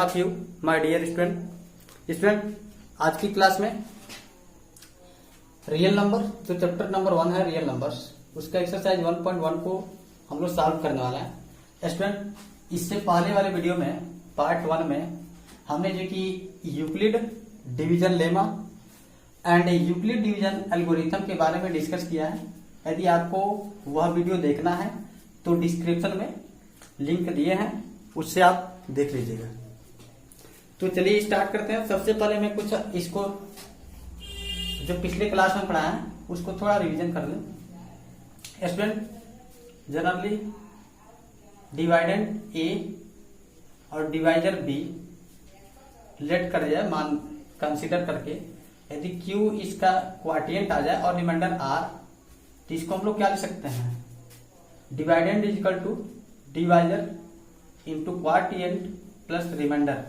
Of you my dear student. आज की class में रियल नंबर जो चैप्टर नंबर 1 है रियल नंबर्स, उसका एक्सरसाइज 1.1 को हम लोग सॉल्व करने वाला है। स्टूडेंट, इससे पहले वाले वीडियो में पार्ट 1 में हमने जो कि Euclid division lemma and Euclid division algorithm के बारे में डिस्कस किया है। यदि आपको वह वीडियो देखना है तो डिस्क्रिप्शन में लिंक दिए हैं, उससे आप देख लीजिएगा। तो चलिए स्टार्ट करते हैं। सबसे पहले मैं कुछ इसको जो पिछले क्लास में पढ़ा है उसको थोड़ा रिवीजन कर लें। स्टूडेंट, जनरली डिवाइडेंड ए और डिवाइजर बी लेट कर जाए, मान कंसीडर करके यदि क्यू इसका क्वाटिएंट आ जाए और रिमाइंडर आर, तो इसको हम लोग क्या लिख सकते हैं, dividend is equal to divisor into quotient plus reminder.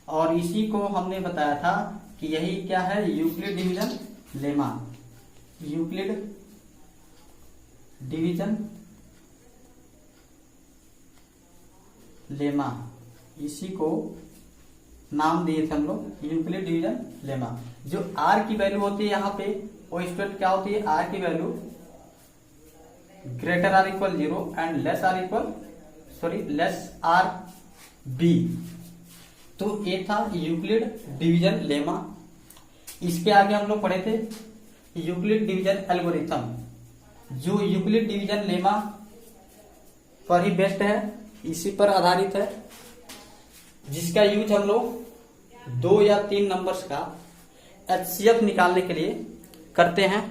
और इसी को हमने बताया था कि यही क्या है, Euclid division lemma. Euclid division lemma, इसी को नाम दिए थे हम लोग यूक्लिड डिवीजन लेमा। जो आर की वैल्यू होती है यहाँ पे वो स्टूडेंट क्या होती है, आर की value greater or equal 0 and less r b. तो ये था यूक्लिड डिवीजन लेमा। इसके आगे हम लोग पढ़े थे यूक्लिड डिवीजन एल्गोरिथम, जो यूक्लिड डिवीजन लेमा पर ही बेस्ड है, इसी पर आधारित है, जिसका यूज हम लोग 2 या 3 नंबर्स का एचसीएफ निकालने के लिए करते हैं।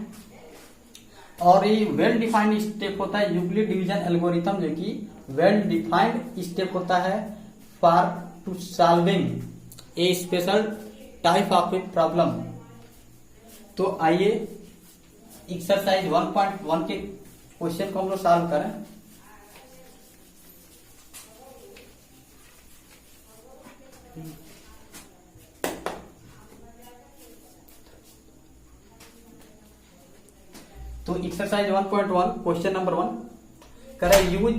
और ये वेल डिफाइंड स्टेप होता है यूक्लिड डिवीजन एल्गोरिथम, जो कि वेल डिफाइंड स्टेप होता है for to solving a special type of a problem. तो आइए एक्सरसाइज 1.1 के क्वेश्चन को हम लोग सॉल्व करें। तो एक्सरसाइज 1.1 क्वेश्चन नंबर 1 करें, use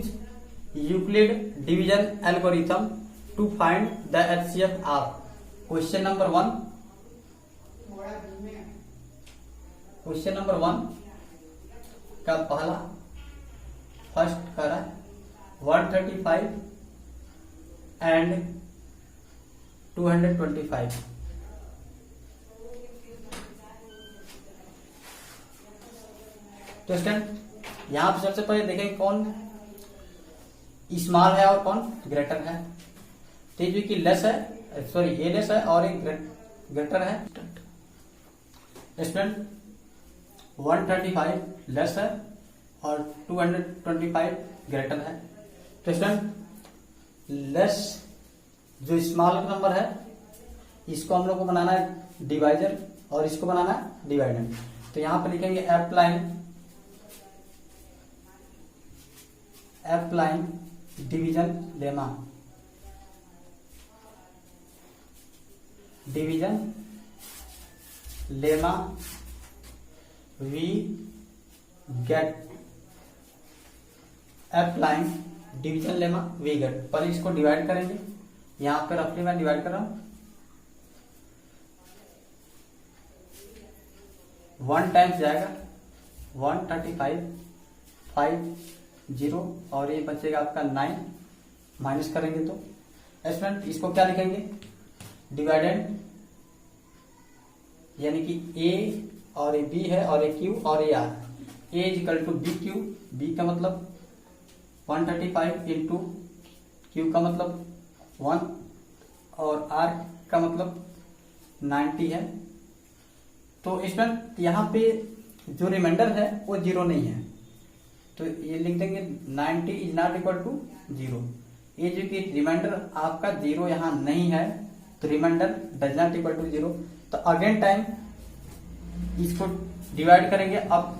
Euclid division algorithm to find the HCF of. Question number 1 का पहला फर्स्ट करा 135 एंड 225। तो स्टूडेंट यहां पर सबसे पहले देखें कौन स्मॉल है और कौन ग्रेटर है। तो जो कि लेस है, सॉरी ए लेस है और एक ग्रेटर है। स्टूडेंट 135 लेस है और 225 ग्रेटर है। तो स्टूडेंट लेस जो स्मॉल नंबर है इसको हम लोग को बनाना है डिवाइजर और इसको बनाना है डिवाइडेंड। तो यहां पर लिखेंगे applying division lemma. Division lemma we get, applying division lemma we get. पहले इसको डिवाइड करेंगे, यहां पर रफली मैं डिवाइड कर रहा हूं। 1 टाइम्स जाएगा 135 5 0 और ये बचेगा आपका 9, माइनस करेंगे तो स्टूडेंट इसको क्या लिखेंगे, डिवाइडेंड, यानी कि ए और ए बी है और ए क्यू और a r. A is equal to b q, b का मतलब 135 इंटू क्यू का मतलब 1 और आर का मतलब 90 है। तो स्टूडेंट यहाँ पे जो रिमाइंडर है वो 0 नहीं है, तो ये लिख देंगे 90 इज नॉट इक्वल टू 0। ये जो कि रिमाइंडर आपका 0 यहाँ नहीं है, तो remainder does not equal to 0। तो अगेन टाइम इसको डिवाइड करेंगे। अब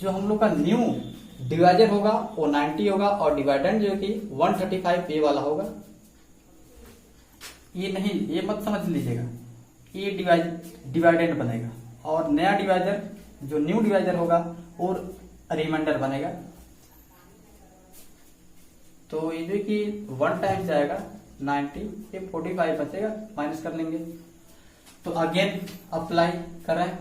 जो हम लोग का न्यू डिवाइजर होगा वो 90 होगा और डिवाइडेंड जो कि 135 ए वाला होगा। ये नहीं, ये मत समझ लीजिएगा, ये डिवाइडेंड बनेगा और नया डिवाइजर जो न्यू डिवाइजर होगा और रिमाइंडर बनेगा। तो ये जो कि 1 टाइम्स जाएगा 90, ये 45 बचेगा, माइनस कर लेंगे। तो अगेन अप्लाई करें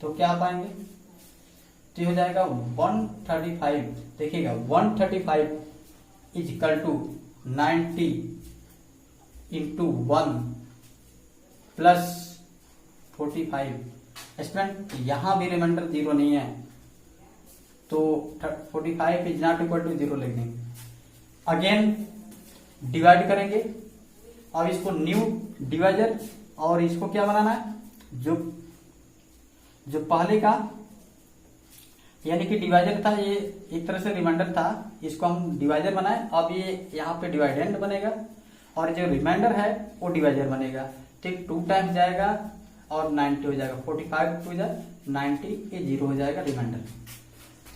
तो क्या पाएंगे, तो ये हो जाएगा 135। देखिएगा 135 is equal to 90 into 1 plus 45। Student यहाँ भी रिमाइंडर 0 नहीं है, तो 45 इज नॉट इक्वल टू 0 लिख देंगे। अगेन डिवाइड करेंगे, अब इसको न्यू डिवाइजर और इसको क्या बनाना है, जो पहले का यानी कि डिवाइजर था, ये एक तरह से रिमाइंडर था, इसको हम डिवाइजर बनाए। अब ये यहाँ पे डिवाइडेंड बनेगा और जो रिमाइंडर है वो डिवाइजर बनेगा। ठीक 2 टाइम्स जाएगा और 90 हो जाएगा, 45 टू जा 90, ये 0 हो जाएगा रिमाइंडर।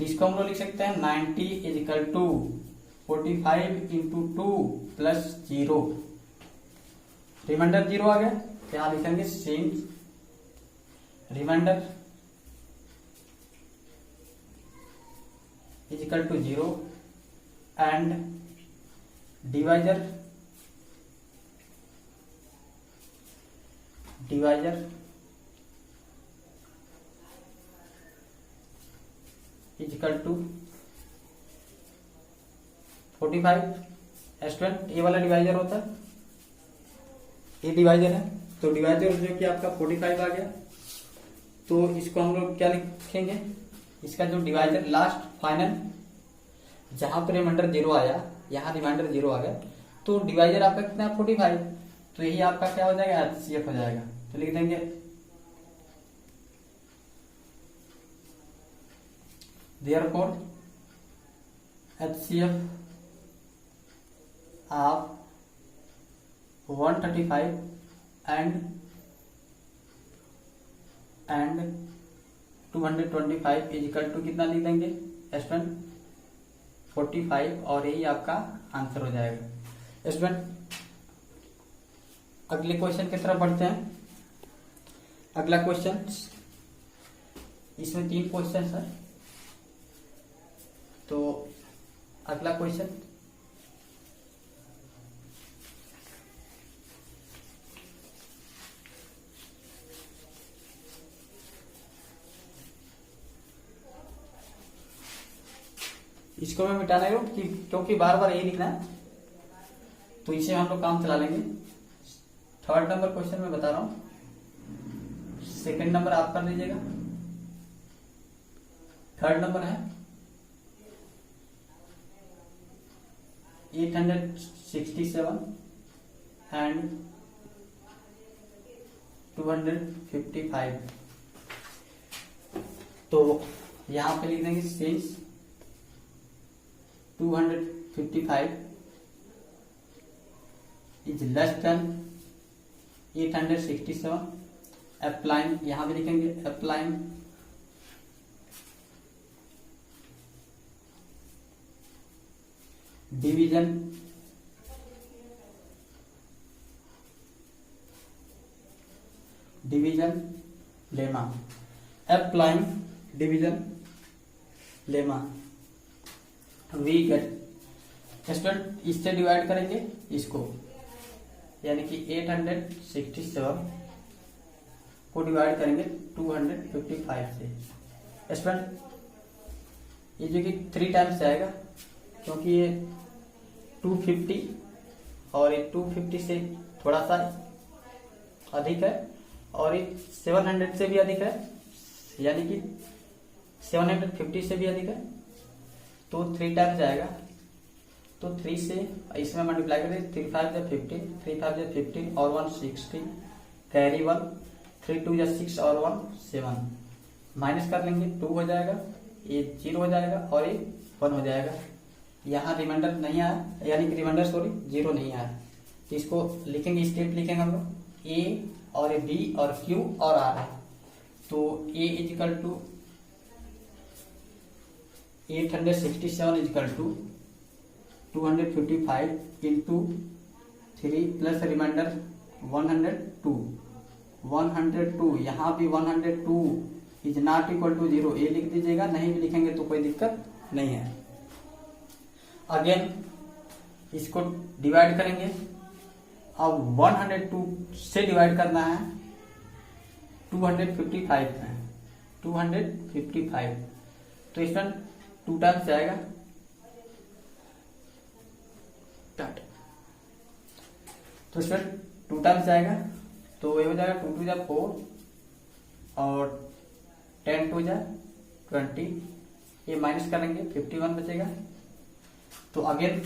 इसको हम लोग लिख सकते हैं 90 is equal to 45 into 2 plus 0, remainder 0 आ गया। यहाँ लिखेंगे since remainder is equal to 0 and divisor is equal to 45। Student ये वाला डिवाइजर होता है, ये डिवाइजर है, तो डिवाइजर जो कि आपका 45 आ गया। तो इसको हम लोग क्या लिखेंगे, इसका जो डिवाइजर लास्ट फाइनल जहां पर रिमाइंडर 0 आया, यहाँ रिमाइंडर 0 आ गया, तो डिवाइजर आपका कितना है 45, तो यही आपका क्या हो जाएगा HCF हो जाएगा। तो लिख देंगे therefore HCF of 135 and 225 is equal to कितना लिख देंगे स्टूडेंट 45, और यही आपका आंसर हो जाएगा। स्टूडेंट अगले क्वेश्चन की तरफ बढ़ते हैं। अगला क्वेश्चन, इसमें 3 क्वेश्चन है, तो अगला क्वेश्चन इसको मैं मिटा नहीं हूं क्योंकि बार बार यही लिखना है, तो इसे हम लोग काम चला लेंगे। 3rd नंबर क्वेश्चन में बता रहा हूं, 2nd नंबर आप कर लीजिएगा। 3rd नंबर है 867 एंड 255। तो यहां पे लिख देंगे since 255 is less than 867, applying, यहां भी लिखेंगे applying division lemma, applying division lemma, we get student इससे डिवाइड करेंगे इसको, यानी कि 867 को डिवाइड करेंगे 255 से। स्टूडेंट ये जो कि 3 टाइम्स आएगा, क्योंकि ये 250 और ये 250 से थोड़ा सा अधिक है, और ये 700 से भी अधिक है, यानी कि 750 से भी अधिक है, तो 3 टाइम्स आएगा। तो 3 से इसमें मल्टीप्लाई करें, 3 5 जा 15, 3 5 जा 15 और 1 16, कैरी 1, 3 2 जा 6 और 1 7, माइनस कर लेंगे 2 हो जाएगा, ये 0 हो जाएगा और ये 1 हो जाएगा। यहाँ रिमाइंडर नहीं आया, यानी कि रिमाइंडर 0 नहीं आया, तो इसको लिखेंगे, स्टेप लिखेंगे हम लोग, ए और बी और क्यू और आर है। तो A is equal to 867 is equal to 255 into 3 plus reminder 102, यहाँ भी 102 इज नॉट इक्वल टू 0, ये लिख दीजिएगा, नहीं भी लिखेंगे तो कोई दिक्कत नहीं है। अगेन इसको डिवाइड करेंगे, अब 102 से डिवाइड करना है 255 में, 255, तो इसमें 2 टाइम्स जाएगा, तो इसमें 2 टाइम्स जाएगा, तो ये हो जाएगा 2 2 जा 4 और 10 2 जा 20, ये माइनस करेंगे 51 बचेगा। तो अगेन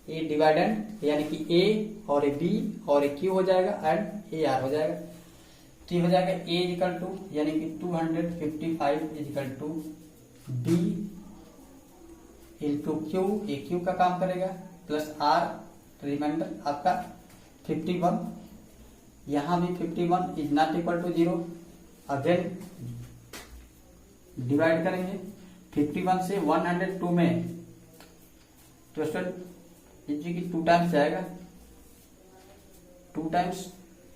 ए डिवाइडेंड यानी कि ए और ए बी और ए क्यू हो जाएगा एंड ए आर हो जाएगा। तो ये हो जाएगा ए इजिकल टू यानी कि 255 is equal to b into q, a q का काम करेगा, प्लस आर रिमाइंडर आपका 51, यहां भी 51 is not equal to 0। Again divide करेंगे 51 से 102 में, तो की 2 टाइम्स जाएगा, 2 टाइम्स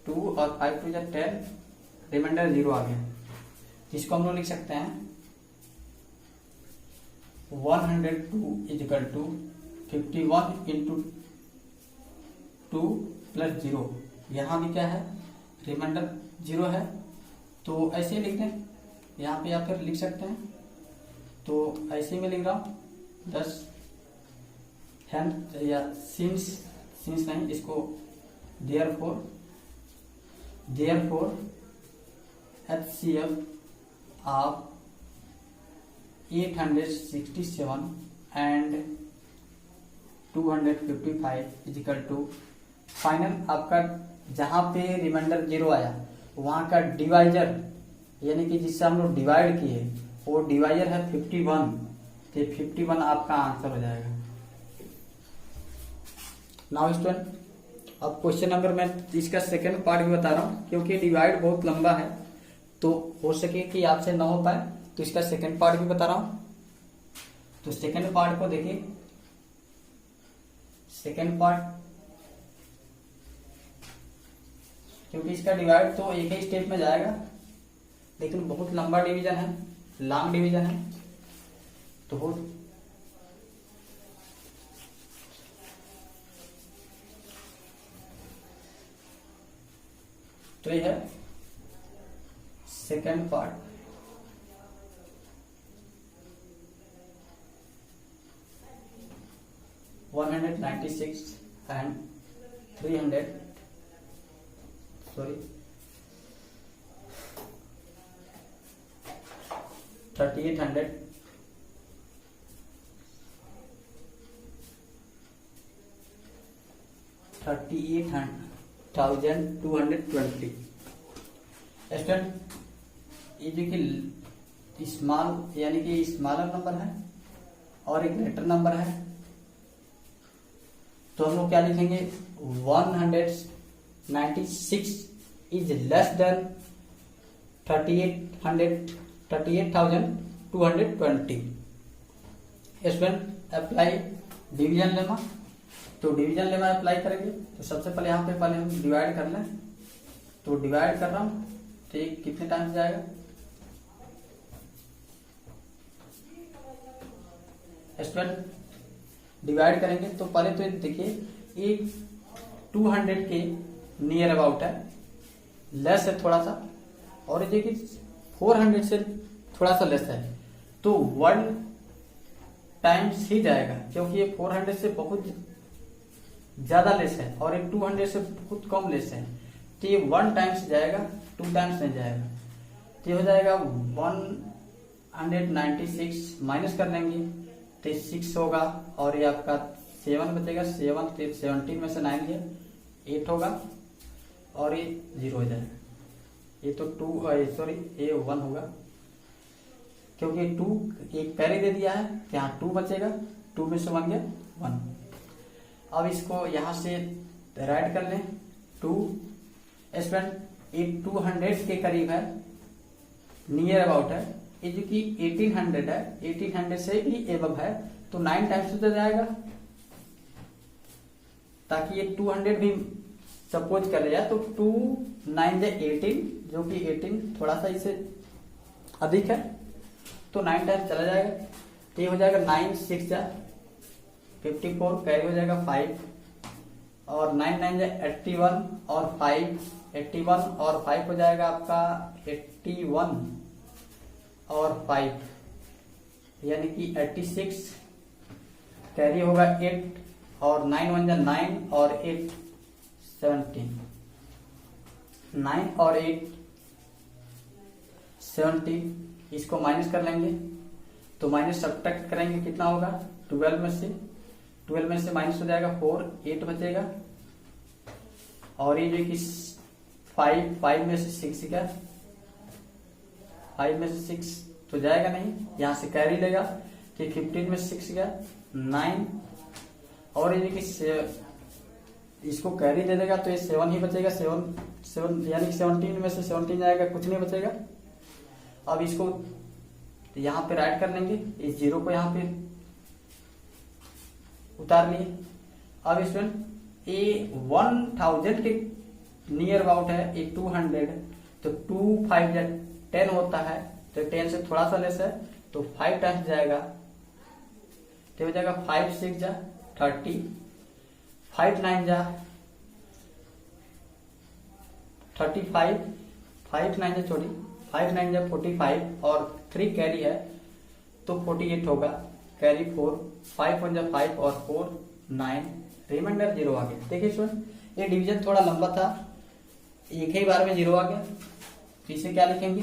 2 और 5 टू 10, रिमाइंडर 0 आ गया, जिसको हम लोग लिख सकते हैं 102 इजिकल टू 51 इंटू 2 प्लस 0, यहां भी क्या है रिमाइंडर 0 है, तो ऐसे ही लिख दें, यहाँ पे आप फिर लिख सकते हैं, तो ऐसे ही मैं लिख रहा हूं 10 हैंड या सिंस नहीं, इसको therefore HCF of 867 and 255 is equal to final आपका जहां पे रिमाइंडर 0 आया वहां का डिवाइजर यानी कि जिससे हम लोग डिवाइड किए वो डिवाइजर है 51, तो 51 आपका आंसर हो जाएगा। नाउ स्टूडेंट, अब क्वेश्चन नंबर मैं इसका सेकंड पार्ट भी बता रहा हूं क्योंकि डिवाइड बहुत लंबा है, तो हो सके कि आपसे ना हो पाए, तो इसका सेकंड पार्ट भी बता रहा हूं। तो सेकंड पार्ट को देखिए, सेकंड पार्ट क्योंकि इसका डिवाइड तो एक ही स्टेप में जाएगा, लेकिन बहुत लंबा डिवीजन है, लॉन्ग डिवीजन है, तो ये है second part. One 196 and 300 sorry 3800 38,220 student, ये जो कि स्मॉल यानी कि स्मॉलर नंबर है और एक ग्रेटर नंबर है, तो हम लोग क्या लिखेंगे 196 is less then 38,220। Student apply division lemma, तो डिवीजन लेमा अप्लाई करेंगे, तो सबसे पहले यहाँ पे पहले हम डिवाइड कर लें, तो डिवाइड कर रहा हूं, तो ये कितने टाइम्स जाएगा स्टूडेंट, डिवाइड करेंगे तो पहले तो देखिए ये 200 के नियर अबाउट है, लेस है थोड़ा सा, और ये देखिए 400 से थोड़ा सा लेस है, तो 1 टाइम्स ही जाएगा क्योंकि ये 400 से बहुत ज्यादा लेस है और ये 200 से बहुत कम लेस है, तो ये 1 टाइम्स जाएगा, 2 टाइम्स नहीं जाएगा, तो ये हो जाएगा 196 माइनस कर लेंगे तो 6 होगा, और ये आपका 7 बचेगा, 17 में से 9 गया 8 होगा, और ये 0 हो जाएगा, ये तो 1 होगा क्योंकि 2 एक पहले दे दिया है, यहाँ 2 बचेगा, 2 में से 1 गया 1। अब इसको यहां से राइट कर लें 2 स्टूडेंट, ये 200 के करीब है, नियर अबाउट है, ये जो कि 1800 है, 1800 से भी एबव है, तो 9 टाइम्स हो जाएगा, ताकि ये 200 भी सपोज कर लिया, तो 2 9 जा 18, जो कि 18 थोड़ा सा इससे अधिक है, तो 9 टाइम्स चला जाएगा, तो ये हो जाएगा 9 6 जा 54, कैरी हो जाएगा 5, और 9 9 जा 81 और 5, 81 और 5 हो जाएगा आपका 81 और 5 यानी कि 86, कैरी होगा 8 और 9 1 जा 9 और 8 17, 9 और 8 17, इसको माइनस कर लेंगे तो माइनस सब्ट्रैक्ट करेंगे कितना होगा 12 में से माइनस हो जाएगा 4, 8 बचेगा और ये जो कि 5 में से 6 का 5 में से 6 तो जाएगा नहीं, यहां से कैरी लेगा कि 15 में 6 का 9 और ये कि इसको कैरी दे देगा तो ये 7 ही बचेगा, 7 यानी कि 17 में से 17 जाएगा, कुछ नहीं बचेगा। अब इसको यहां पे राइट कर लेंगे, इस जीरो को यहां पे उतार लिए। अब स्टूडेंट ये 1000 के नियर अबाउट है, ये 200 तो 2 5 जा 10 होता है तो 10 से थोड़ा सा लेस है तो 5 टाइम्स जाएगा तो हो जाएगा 5 6 जा 30, 5 9 जा 35, 5 9 जा 45 और 3 कैरी है तो 48 होगा, कैरी 4, 5 1 जा 5 और 4 9, रिमाइंडर 0 आ गया। देखिए स्टूडेंट ये डिवीजन थोड़ा लंबा था, एक ही बार में 0 आ गया तो इसे क्या लिखेंगे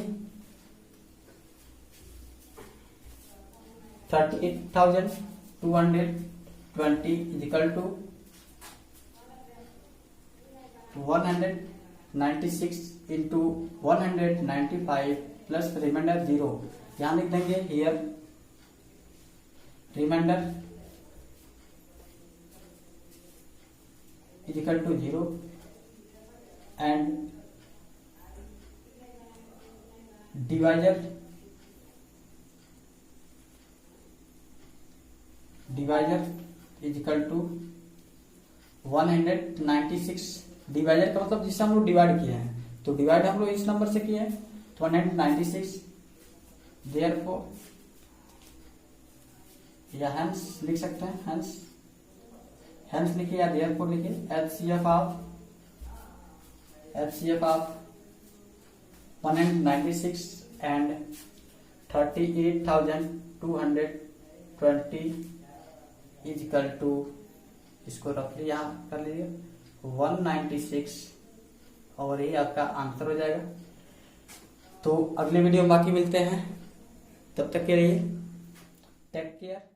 38,220 is equal to 196 into 195 plus remainder 0, यहां लिख देंगे here remainder is equal to 0 and divisor is equal to 196, divisor का मतलब जिससे हम लोग डिवाइड किए हैं तो डिवाइड हम लोग इस नंबर से किए हैं तो 196, देयरफॉर या हेंस लिख सकते हैं, हेंस लिखिए या देयरफॉर लिखिए, HCF of 196 and 38,220 is equal to, इसको रफली यहां कर लीजिए 196 और ये आपका आंसर हो जाएगा। तो अगले वीडियो में बाकी मिलते हैं, तब तक के लिए टेक केयर।